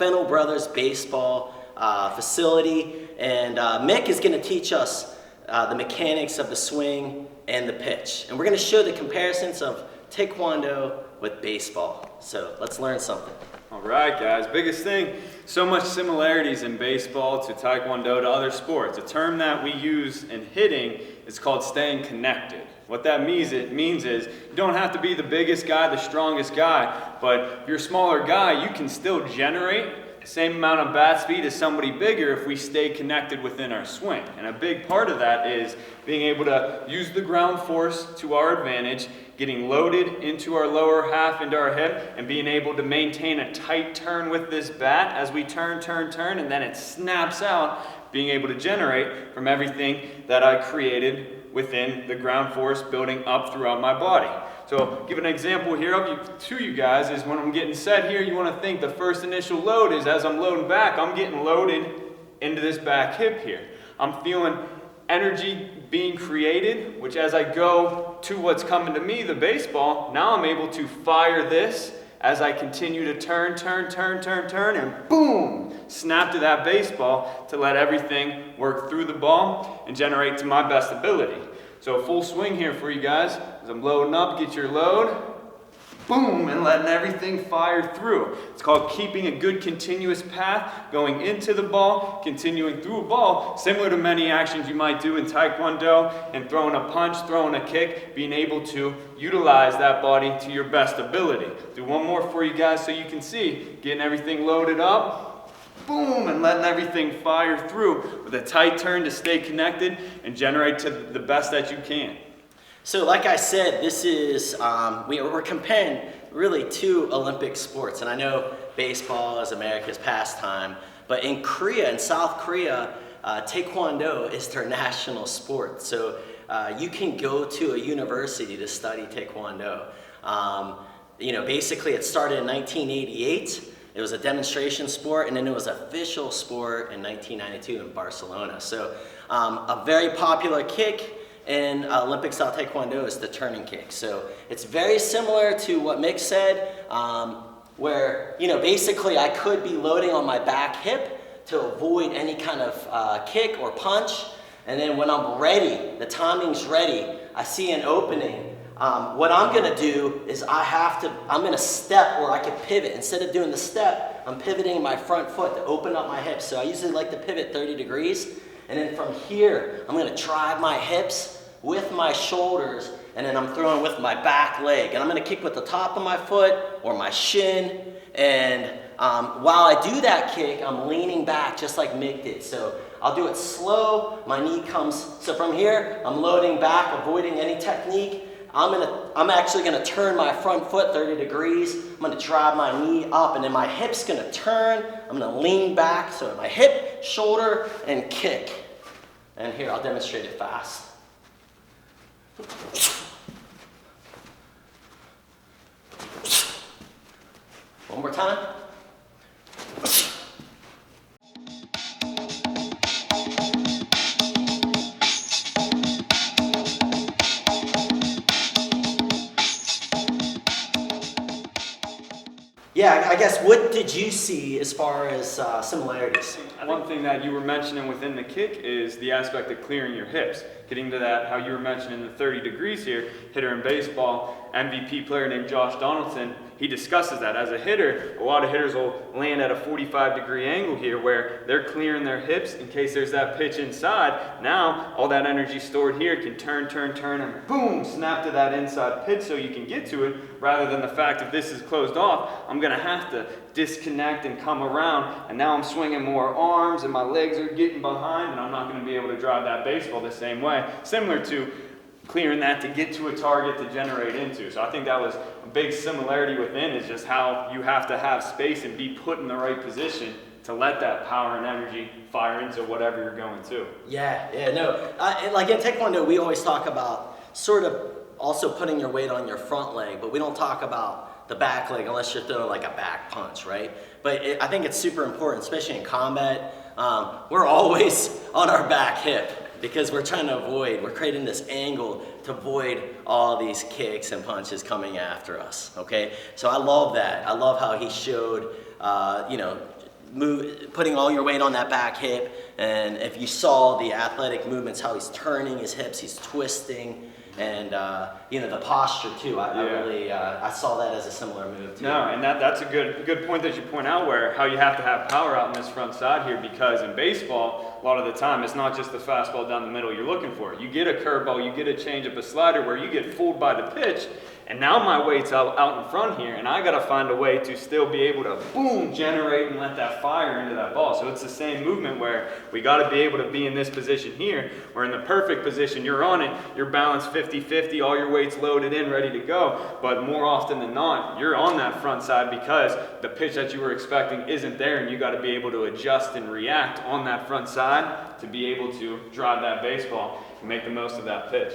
Fennell Brothers Baseball facility, and Mick is going to teach us the mechanics of the swing and the pitch. And we're going to show the comparisons of Taekwondo with baseball. So let's learn something. All right, guys, biggest thing, so much similarities in baseball to Taekwondo to other sports. A term that we use in hitting is called staying connected. What that means is you don't have to be the biggest guy, the strongest guy, but if you're a smaller guy, you can still generate the same amount of bat speed as somebody bigger if we stay connected within our swing. And a big part of that is being able to use the ground force to our advantage, getting loaded into our lower half, into our hip, and being able to maintain a tight turn with this bat as we turn, and then it snaps out, being able to generate from everything that I created within the ground force building up throughout my body. So give an example here to you guys is when I'm getting set here, you want to think the first initial load is as I'm loading back, I'm getting loaded into this back hip here. I'm feeling energy being created, which as I go to what's coming to me, the baseball, now I'm able to fire this as I continue to turn, and boom, snap to that baseball to let everything work through the ball and generate to my best ability. So full swing here for you guys. As I'm loading up, get your load, boom, and letting everything fire through. It's called keeping a good continuous path, going into the ball, continuing through a ball, similar to many actions you might do in Taekwondo, and throwing a punch, throwing a kick, being able to utilize that body to your best ability. Do one more for you guys so you can see, getting everything loaded up, boom, and letting everything fire through with a tight turn to stay connected and generate to the best that you can. So like I said, this is, we're comparing really two Olympic sports. And I know baseball is America's pastime, but in Korea, in South Korea, Taekwondo is their national sport. So you can go to a university to study Taekwondo. Basically it started in 1988. It was a demonstration sport, and then it was an official sport in 1992 in Barcelona. So a very popular kick in Olympic style Taekwondo is the turning kick. So it's very similar to what Mick said, where basically I could be loading on my back hip to avoid any kind of kick or punch, and then when I'm ready, the timing's ready, I see an opening. What I'm gonna do is I'm gonna step, or I could pivot. Instead of doing the step, I'm pivoting my front foot to open up my hips. So I usually like to pivot 30 degrees. And then from here, I'm gonna drive my hips with my shoulders, and then I'm throwing with my back leg. And I'm gonna kick with the top of my foot or my shin. And while I do that kick, I'm leaning back just like Mick did. So I'll do it slow, my knee comes, so from here, I'm loading back, avoiding any technique. I'm actually gonna turn my front foot 30 degrees. I'm gonna drive my knee up, and then my hip's gonna turn. I'm gonna lean back, so my hip, shoulder, and kick. And here, I'll demonstrate it fast. One more time. Yeah, I guess, what did you see as far as similarities? One thing that you were mentioning within the kick is the aspect of clearing your hips. Getting to that, how you were mentioning the 30 degrees here, hitter in baseball, MVP player named Josh Donaldson, he discusses that. As a hitter, a lot of hitters will land at a 45-degree angle here where they're clearing their hips in case there's that pitch inside. Now, all that energy stored here can turn, and boom, snap to that inside pitch so you can get to it, rather than the fact if this is closed off, I'm gonna have to disconnect and come around, and now I'm swinging more arms and my legs are getting behind, and I'm not gonna be able to drive that baseball the same way. Similar to clearing that to get to a target to generate into. So I think that was a big similarity within, is just how you have to have space and be put in the right position to let that power and energy fire into whatever you're going to. Like in Taekwondo, we always talk about sort of also putting your weight on your front leg, but we don't talk about the back leg unless you're throwing like a back punch, right? But I think it's super important, especially in combat. We're always on our back hip, because we're trying to avoid, we're creating this angle to avoid all these kicks and punches coming after us, okay? So I love that. I love how he showed, putting all your weight on that back hip, and if you saw the athletic movements, how he's turning his hips, he's twisting, and the posture too. I saw that as a similar move too. No, and that's a good point that you point out, where how you have to have power out in this front side here, because in baseball, a lot of the time, it's not just the fastball down the middle you're looking for. You get a curveball, you get a changeup, a slider, where you get fooled by the pitch, and now my weight's out in front here, and I got to find a way to still be able to, boom, generate and let that fire into that ball. So it's the same movement where we got to be able to be in this position here, where in the perfect position, you're on it, you're balanced 50-50, all your weight's loaded in, ready to go. But more often than not, you're on that front side because the pitch that you were expecting isn't there, and you got to be able to adjust and react on that front side to be able to drive that baseball and make the most of that pitch.